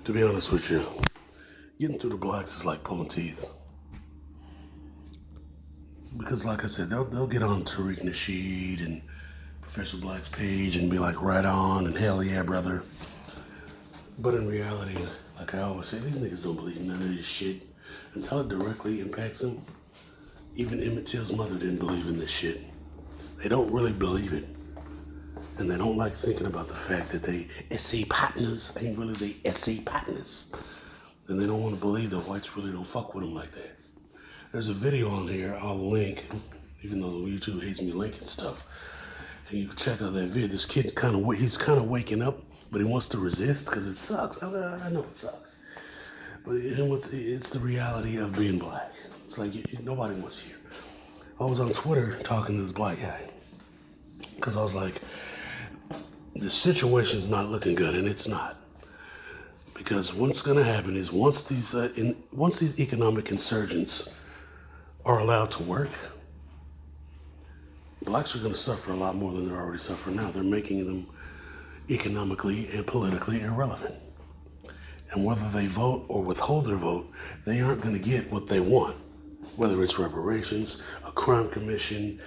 To be honest with you, getting through the blacks is like pulling teeth. Because like I said, they'll get on Tariq Nasheed and Professor Black's page and be like, right on and hell yeah, brother. But in reality, like I always say, these niggas don't believe none of this shit until it directly impacts them. Even Emmett Till's mother didn't believe in this shit. They don't really believe it. And they don't like thinking about the fact that they SA partners ain't really they SA partners. And they don't want to believe that whites really don't fuck with them like that. There's a video on here I'll link, even though YouTube hates me linking stuff. And you can check out that vid. This kid he's kind of waking up, but he wants to resist because it sucks. I know it sucks. But it's the reality of being black. It's like nobody wants to hear. I was on Twitter talking to this black guy because I was like, the situation's not looking good, and it's not. Because what's going to happen is once these economic insurgents are allowed to work, blacks are going to suffer a lot more than they're already suffering now. They're making them economically and politically irrelevant. And whether they vote or withhold their vote, they aren't going to get what they want. Whether it's reparations, a crime commission,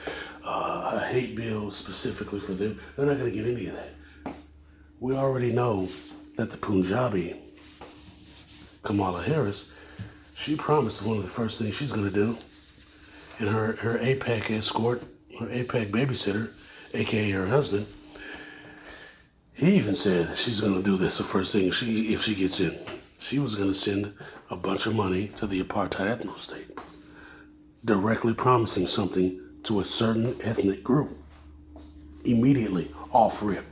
a hate bill specifically for them, they're not going to get any of that. We already know that the Punjabi, Kamala Harris, she promised one of the first things she's going to do, and her AIPAC escort, her AIPAC babysitter, aka her husband, he even said she's going to do this the first thing if she gets in. She was going to send a bunch of money to the apartheid ethno state, directly promising something to a certain ethnic group. Immediately, off rip.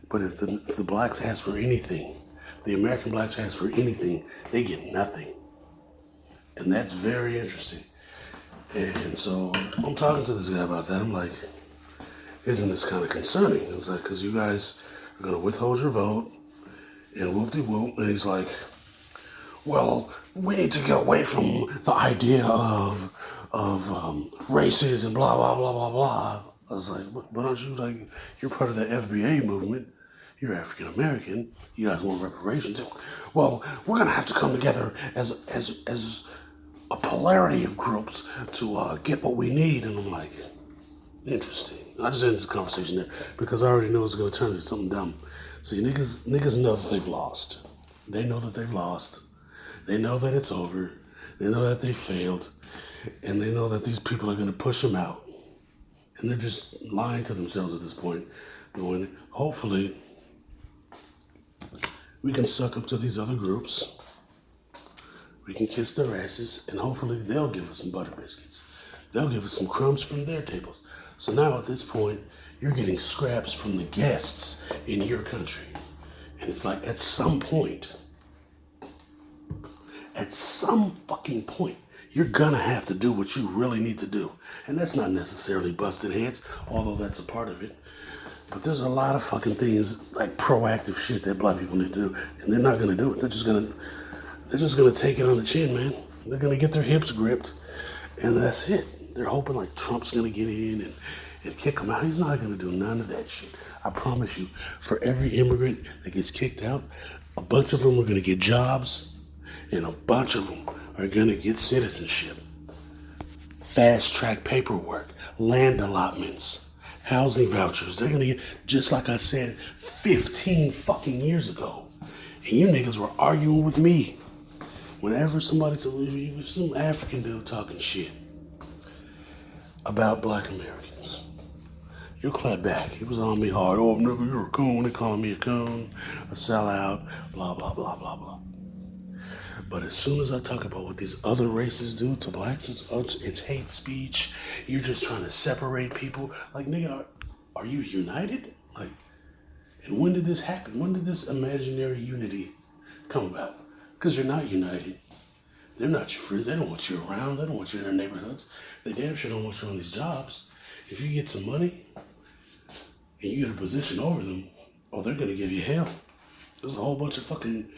But if the blacks ask for anything, the American blacks ask for anything, they get nothing. And that's very interesting. And so I'm talking to this guy about that. I'm like, isn't this kind of concerning? It's like, because you guys are going to withhold your vote and whoop-de-whoop. And he's like, well, we need to get away from the idea of races and blah, blah, blah, blah, blah. I was like, but aren't you like, you're part of the FBA movement. You're African American. You guys want reparations. Well, we're going to have to come together as a polarity of groups to get what we need. And I'm like, interesting. I just ended the conversation there because I already know it's going to turn into something dumb. See, niggas know that they've lost. They know that they've lost. They know that it's over. They know that they failed. And they know that these people are going to push them out. And they're just lying to themselves at this point, going, hopefully, we can suck up to these other groups. We can kiss their asses, and hopefully they'll give us some butter biscuits. They'll give us some crumbs from their tables. So now at this point, you're getting scraps from the guests in your country. And it's like, at some fucking point, you're gonna have to do what you really need to do. And that's not necessarily busting heads, although that's a part of it. But there's a lot of fucking things, like proactive shit that black people need to do, and they're not gonna do it. They're just gonna take it on the chin, man. They're gonna get their hips gripped, and that's it. They're hoping like Trump's gonna get in and kick them out. He's not gonna do none of that shit. I promise you, for every immigrant that gets kicked out, a bunch of them are gonna get jobs, and a bunch of them are gonna get citizenship. Fast track paperwork, land allotments, housing vouchers. They're gonna get, just like I said 15 fucking years ago. And you niggas were arguing with me. Whenever some African dude talking shit about black Americans, you clap back. He was on me hard. Oh, nigga, you're a coon. They call me a coon, a sellout, blah, blah, blah, blah, blah. But as soon as I talk about what these other races do to blacks, it's hate speech. You're just trying to separate people. Like, nigga, are you united? Like, and when did this happen? When did this imaginary unity come about? Because you're not united. They're not your friends. They don't want you around. They don't want you in their neighborhoods. They damn sure don't want you on these jobs. If you get some money and you get a position over them, oh, they're going to give you hell. There's a whole bunch of fucking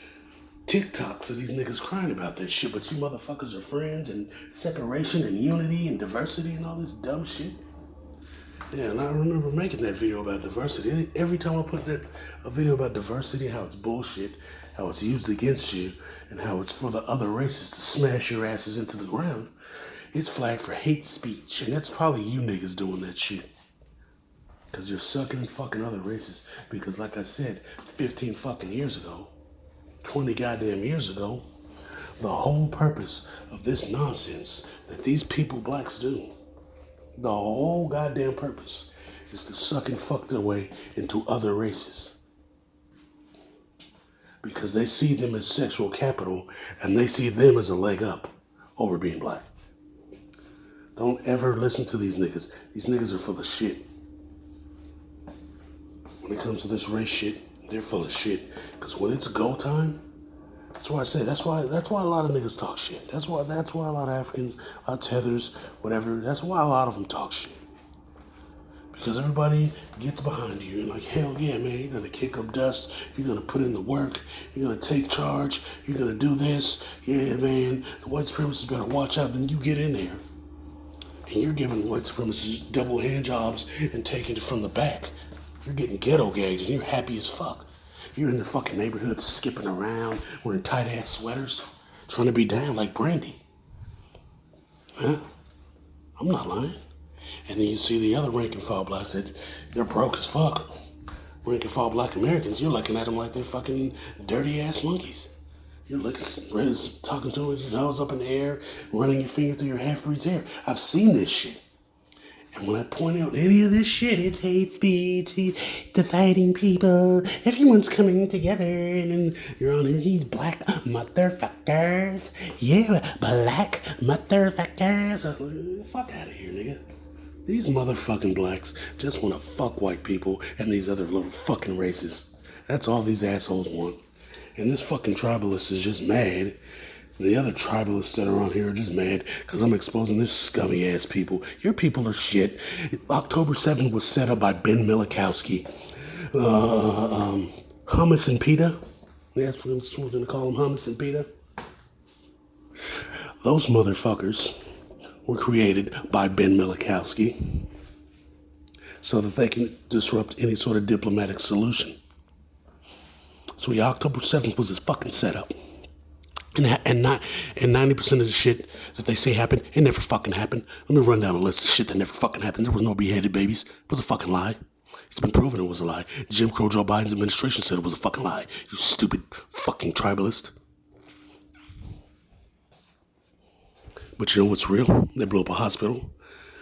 TikToks of these niggas crying about that shit, but you motherfuckers are friends and separation and unity and diversity and all this dumb shit. Yeah, and I remember making that video about diversity. Every time I put a video about diversity, how it's bullshit, how it's used against you, and how it's for the other races to smash your asses into the ground, it's flagged for hate speech. And that's probably you niggas doing that shit. Because you're sucking and fucking other races. Because like I said, 15 fucking years ago, 20 goddamn years ago, the whole purpose of this nonsense that these people, blacks, do, the whole goddamn purpose is to suck and fuck their way into other races. Because they see them as sexual capital and they see them as a leg up over being black. Don't ever listen to these niggas. These niggas are full of shit. When it comes to this race shit, they're full of shit. Because when it's go time, that's why I say, that's why a lot of niggas talk shit. That's why a lot of Africans, a lot of tethers, whatever, that's why a lot of them talk shit. Because everybody gets behind you and like, hell yeah, man, you're gonna kick up dust, you're gonna put in the work, you're gonna take charge, you're gonna do this, yeah, man, the white supremacists better watch out. Then you get in there and you're giving white supremacists double hand jobs and taking it from the back. You're getting ghetto gagged and you're happy as fuck. You're in the fucking neighborhood skipping around, wearing tight ass sweaters, trying to be down like Brandy. Huh? I'm not lying. And then you see the other rank and file blacks that they're broke as fuck. Rank and file black Americans, you're looking at them like they're fucking dirty ass monkeys. You're looking, talking to them with your nose up in the air, running your finger through your half-breed's hair. I've seen this shit. And when I point out any of this shit, it's hate speech, dividing people, everyone's coming together, and then you're on here, black motherfuckers. Yeah, black motherfuckers. Fuck out of here, nigga. These motherfucking blacks just want to fuck white people and these other little fucking races. That's all these assholes want. And this fucking tribalist is just mad. The other tribalists that are on here are just mad because I'm exposing this scummy ass people. Your people are shit. October 7th was set up by Ben Milikowski. Hummus and Pita. That's what I'm going to call them, Hummus and Pita. Those motherfuckers were created by Ben Milikowski so that they can disrupt any sort of diplomatic solution. So yeah, October 7th was this fucking setup. And 90% of the shit that they say happened, it never fucking happened. Let me run down a list of shit that never fucking happened. There was no beheaded babies. It was a fucking lie. It's been proven it was a lie. Jim Crow Joe Biden's administration said it was a fucking lie. You stupid fucking tribalist. But you know what's real? They blew up a hospital.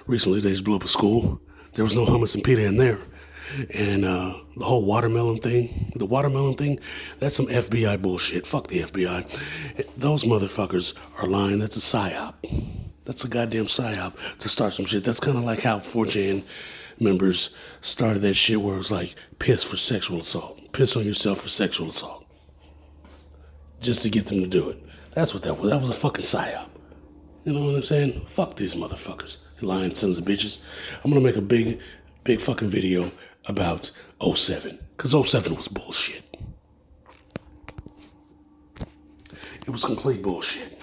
Recently, they just blew up a school. There was no hummus and pita in there. And the whole watermelon thing, that's some FBI bullshit. Fuck the FBI. Those motherfuckers are lying. That's a psyop. That's a goddamn psyop to start some shit. That's kind of like how 4chan members started that shit where it was like, piss for sexual assault. Piss on yourself for sexual assault. Just to get them to do it. That's what that was. That was a fucking psyop. You know what I'm saying? Fuck these motherfuckers. Lying sons of bitches. I'm gonna make a big fucking video about 07. Because 07 was bullshit. It was complete bullshit.